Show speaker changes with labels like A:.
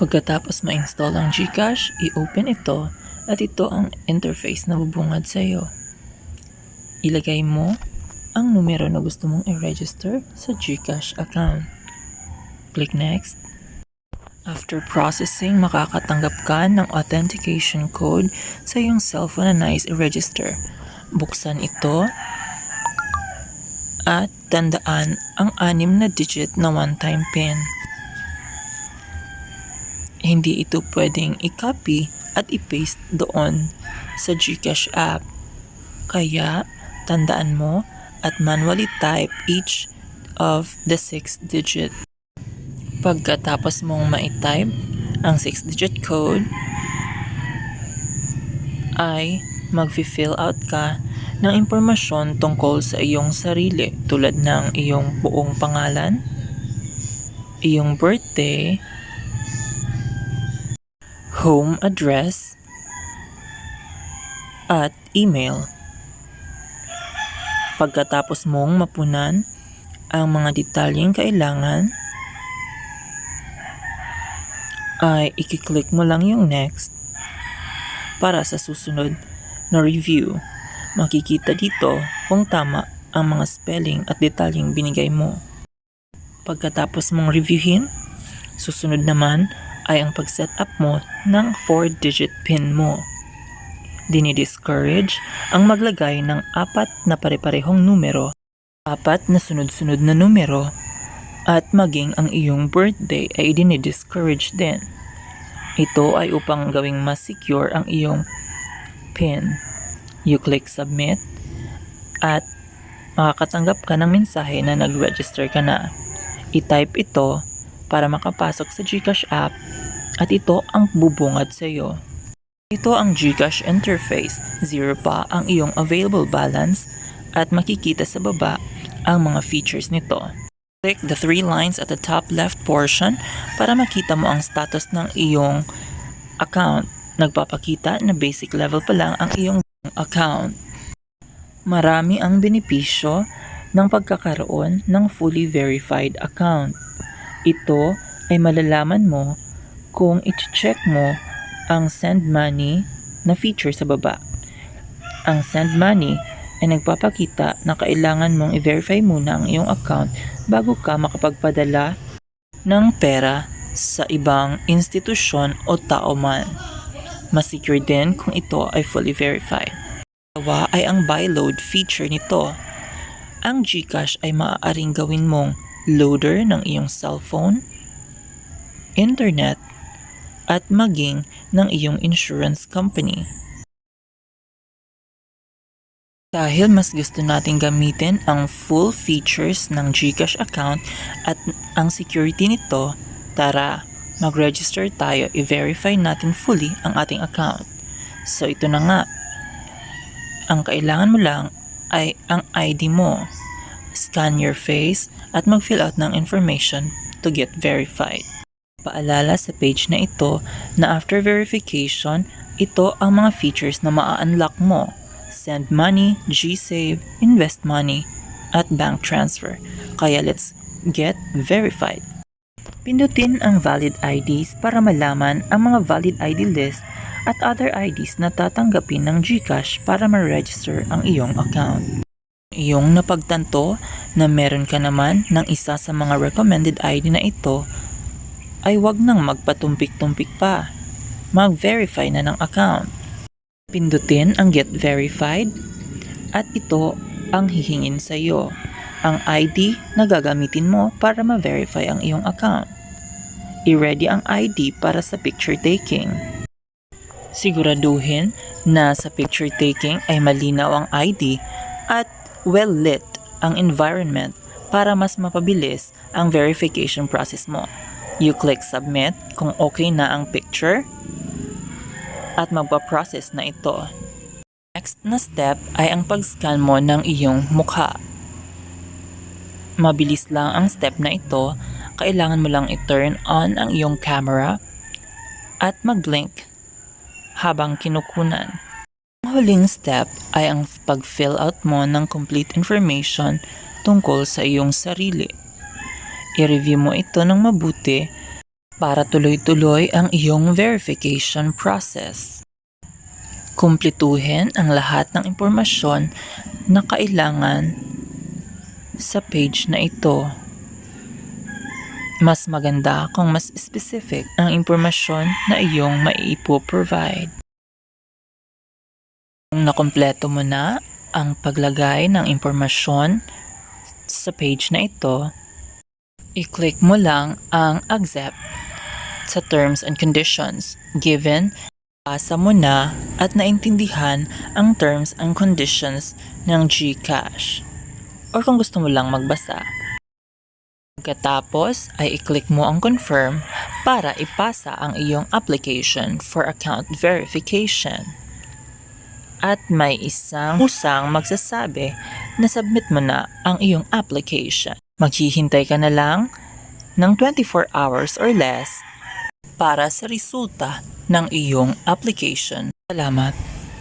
A: Pagkatapos ma-install ang GCash, i-open ito at ito ang interface na bubungad sa iyo. Ilagay mo ang numero na gusto mong i-register sa GCash account. Click Next. After processing, makakatanggap ka ng authentication code sa iyong cellphone na nais i-register. Buksan ito at tandaan ang 6 na digit na one-time PIN. Hindi ito pwedeng i-copy at i-paste doon sa GCash app. Kaya, tandaan mo at manually type each of the 6 digit. Pagkatapos mong ma-type ang 6-digit code, ay mag-fill out ka ng impormasyon tungkol sa iyong sarili tulad ng iyong buong pangalan, iyong birthday, home address, at email. Pagkatapos mong mapunan ang mga detalyeng kailangan, ay i-click mo lang yung next para sa susunod na review. Makikita dito kung tama ang mga spelling at detalyeng binigay mo. Pagkatapos mong reviewin, susunod naman ay ang pag-set up mo ng 4-digit PIN mo. Dinidiscourage ang maglagay ng 4 na pare-parehong numero, 4 na sunod-sunod na numero, at maging ang iyong birthday ay dinidiscourage din. Ito ay upang gawing mas secure ang iyong PIN. You click Submit at makakatanggap ka ng mensahe na nag-register ka na. I-type ito para makapasok sa GCash app at ito ang bubungad sa iyo. Ito ang GCash interface. 0 pa ang iyong available balance at makikita sa baba ang mga features nito. Click the 3 lines at the top left portion para makita mo ang status ng iyong account. Nagpapakita na basic level pa lang ang iyong account. Marami ang benepisyo ng pagkakaroon ng fully verified account. Ito ay malalaman mo kung i-check mo ang send money na feature sa baba. Ang send money ay nagpapakita na kailangan mong i-verify muna ang iyong account bago ka makapagpadala ng pera sa ibang institusyon o tao man. Mas secure din kung ito ay fully verified. Dalawa ay ang buy load feature nito. Ang GCash ay maaaring gawin mong loader ng iyong cellphone, internet, at maging ng iyong insurance company. Dahil mas gusto nating gamitin ang full features ng GCash account at ang security nito, tara, mag-register tayo, i-verify natin fully ang ating account. So ito na nga, ang kailangan mo lang ay ang ID mo. Scan your face at mag-fill out ng information to get verified. Paalala sa page na ito na after verification, ito ang mga features na maa-unlock mo. Send money, GSave, invest money, at bank transfer. Kaya let's get verified. Pindutin ang valid IDs para malaman ang mga valid ID list at other IDs na tatanggapin ng GCash para ma-register ang iyong account. Iyong napagtanto na meron ka naman ng isa sa mga recommended ID na ito, ay wag nang magpatumpik-tumpik pa. Mag-verify na ng account. Pindutin ang Get Verified at ito ang hihingin sa iyo, ang ID na gagamitin mo para ma-verify ang iyong account. I-ready ang ID para sa picture taking. Siguraduhin na sa picture taking ay malinaw ang ID at well-lit ang environment para mas mapabilis ang verification process mo. You click Submit kung okay na ang picture at magpa-process na ito. Next na step ay ang pag-scan mo ng iyong mukha. Mabilis lang ang step na ito, kailangan mo lang i-turn on ang iyong camera at mag-blink habang kinukunan. Ang huling step ay ang pag-fill out mo ng complete information tungkol sa iyong sarili. I-review mo ito ng mabuti para tuloy-tuloy ang iyong verification process. Kumplituhin ang lahat ng impormasyon na kailangan sa page na ito. Mas maganda kung mas specific ang impormasyon na iyong maipo-provide. Kung nakumpleto mo na ang paglagay ng impormasyon sa page na ito, i-click mo lang ang accept sa terms and conditions given. Basa mo na at naintindihan ang terms and conditions ng GCash. Or kung gusto mo lang magbasa. Pagkatapos ay i-click mo ang confirm para ipasa ang iyong application for account verification. At may isang pusang magsasabi na submit mo na ang iyong application. Maghihintay ka na lang ng 24 hours or less para sa resulta ng iyong application. Salamat!